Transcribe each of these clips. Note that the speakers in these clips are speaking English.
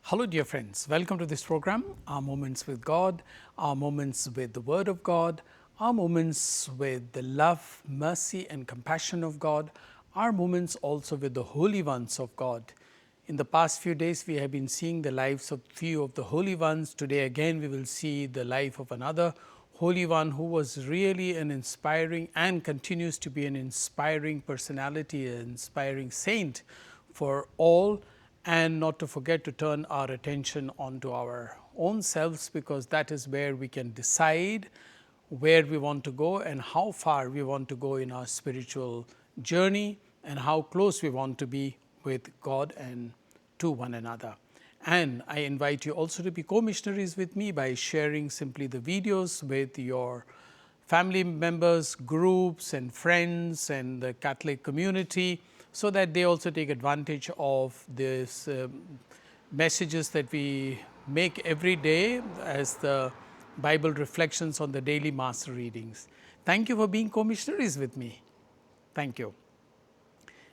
Hello dear friends, welcome to this program, our moments with God, our moments with the Word of God, our moments with the love, mercy and compassion of God, our moments also with the holy ones of God. In the past few days we have been seeing the lives of few of the holy ones. Today again we will see the life of another holy one who was really an inspiring and continues to be an inspiring personality, an inspiring saint for all. And not to forget to turn our attention onto our own selves, because that is where we can decide where we want to go and how far we want to go in our spiritual journey and how close we want to be with God and to one another. And I invite you also to be co-missionaries with me by sharing simply the videos with your family members, groups and friends and the Catholic community, so that they also take advantage of these messages that we make every day as the Bible reflections on the daily Mass readings. Thank you for being co-missionaries with me. Thank you.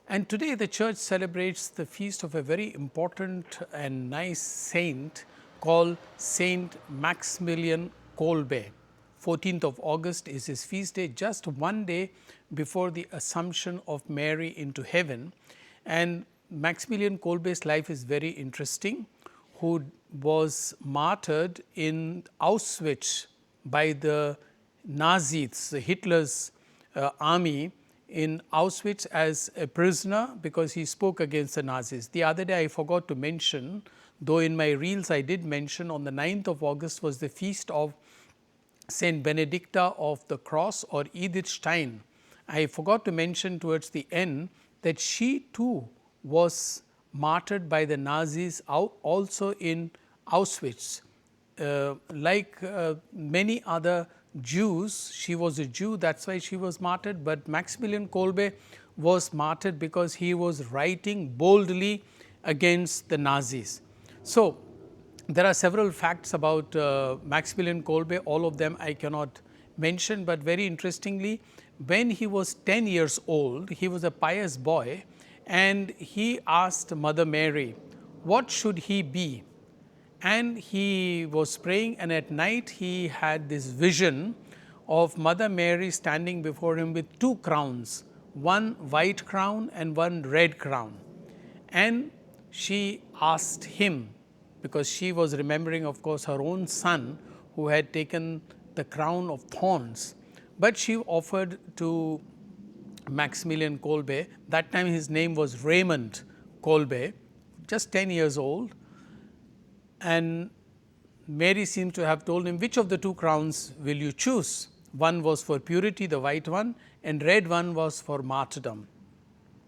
And today the Church celebrates the feast of a very important and nice saint called Saint Maxmillian Kolbe. 14th of August is his feast day, just one day before the Assumption of Mary into heaven. And Maxmillian Kolbe's life is very interesting, who was martyred in Auschwitz by the Nazis, the Hitler's army in Auschwitz as a prisoner because he spoke against the Nazis. The other day I forgot to mention, though in my reels I did mention, on the 9th of August was the feast of Saint Benedicta of the Cross, or Edith Stein. I forgot to mention towards the end that she too was martyred by the Nazis also in Auschwitz. Like many other Jews, she was a Jew, that is why she was martyred, but Maxmillian Kolbe was martyred because he was writing boldly against the Nazis. So, there are several facts about Maxmillian Kolbe, all of them I cannot mention, but very interestingly, when he was 10 years old, he was a pious boy and he asked Mother Mary, what should he be? And he was praying, and at night he had this vision of Mother Mary standing before him with two crowns, one white crown and one red crown. And she asked him, because she was remembering of course her own son who had taken the crown of thorns, but she offered to Maxmillian Kolbe, that time his name was Raymond Kolbe, just 10 years old, and Mary seems to have told him, which of the two crowns will you choose? One was for purity, the white one, and red one was for martyrdom.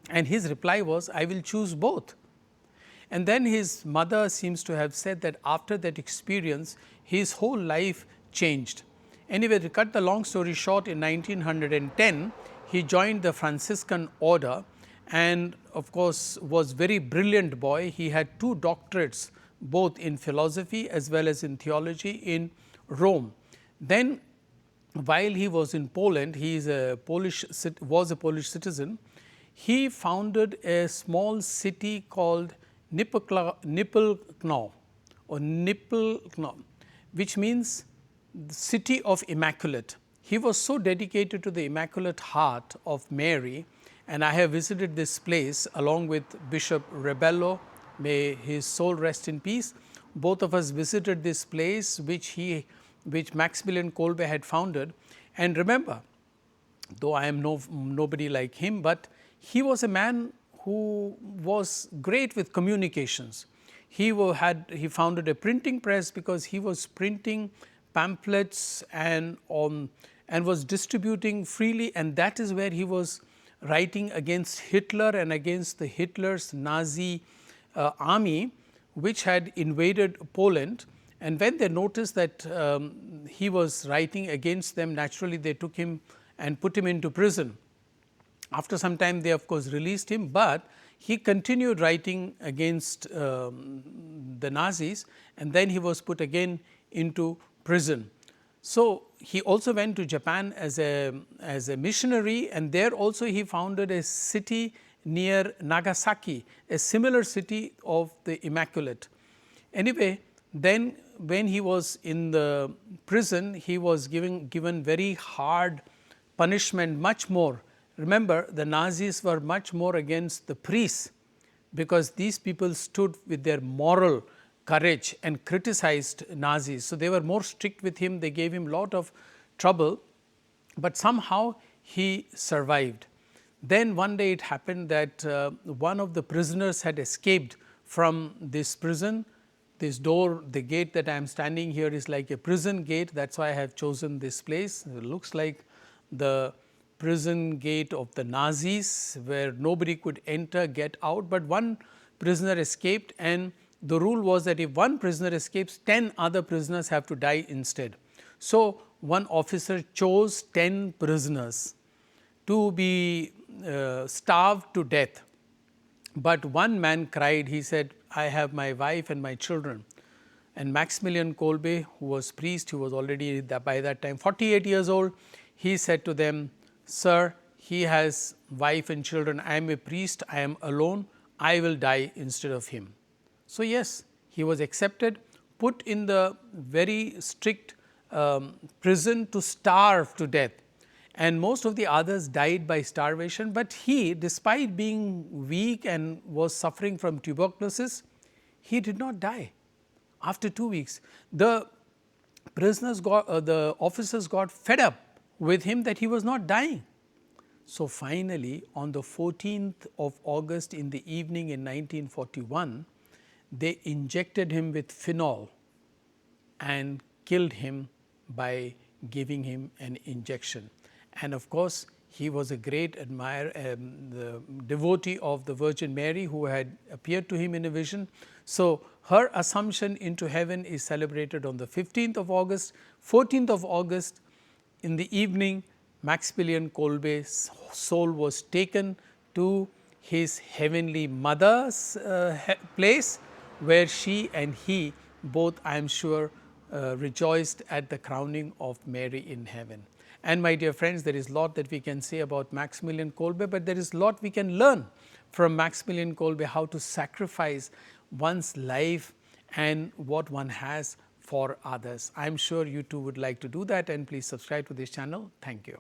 And his reply was, I will choose both. And then his mother seems to have said that after that experience, his whole life changed. Anyway, to cut the long story short, in 1910, he joined the Franciscan order and of course was very brilliant boy. He had 2 doctorates both in philosophy as well as in theology in Rome. Then while he was in Poland, he is was a Polish citizen, he founded a small city called Nippelknau, which means the city of Immaculate. He was so dedicated to the Immaculate Heart of Mary, and I have visited this place along with Bishop Rebello, may his soul rest in peace. Both of us visited this place which Maxmillian Kolbe had founded. And remember, though I am nobody like him, but he was a man who was great with communications. He founded a printing press because he was printing pamphlets and was distributing freely, and that is where he was writing against Hitler and against the Hitler's Nazi army which had invaded Poland. And when they noticed that he was writing against them, naturally they took him and put him into prison. After some time they of course released him, but he continued writing against the Nazis, and then he was put again into prison. So, he also went to Japan as a missionary, and there also he founded a city near Nagasaki, a similar city of the Immaculate. Anyway, then when he was in the prison, he was given very hard punishment, much more. Remember, the Nazis were much more against the priests, because these people stood with their moral courage and criticized Nazis. So, they were more strict with him, they gave him a lot of trouble, but somehow he survived. Then one day it happened that one of the prisoners had escaped from this prison. This door, the gate that I am standing here is like a prison gate, that is why I have chosen this place. It looks like the prison gate of the Nazis, where nobody could enter, get out, but one prisoner escaped, and the rule was that if one prisoner escapes, 10 other prisoners have to die instead. So, one officer chose 10 prisoners to be starved to death, but one man cried, he said, I have my wife and my children. And Maxmillian Kolbe, who was priest, who was already by that time 48 years old, he said to them, sir, he has wife and children, I am a priest, I am alone, I will die instead of him. So, yes, he was accepted, put in the very strict prison to starve to death, and most of the others died by starvation, but he, despite being weak and was suffering from tuberculosis, he did not die. After 2 weeks, the officers got fed up with him that he was not dying. So, finally, on the 14th of August in the evening in 1941, they injected him with phenol and killed him by giving him an injection. And of course, he was a great the devotee of the Virgin Mary, who had appeared to him in a vision. So, her assumption into heaven is celebrated on the 15th of August. 14th of August in the evening, Maxmillian Kolbe's soul was taken to his heavenly mother's place, where she and he both, I am sure, rejoiced at the crowning of Mary in heaven. And my dear friends, there is a lot that we can say about Maxmillian Kolbe, but there is a lot we can learn from Maxmillian Kolbe, how to sacrifice one's life and what one has for others. I am sure you too would like to do that, and please subscribe to this channel. Thank you.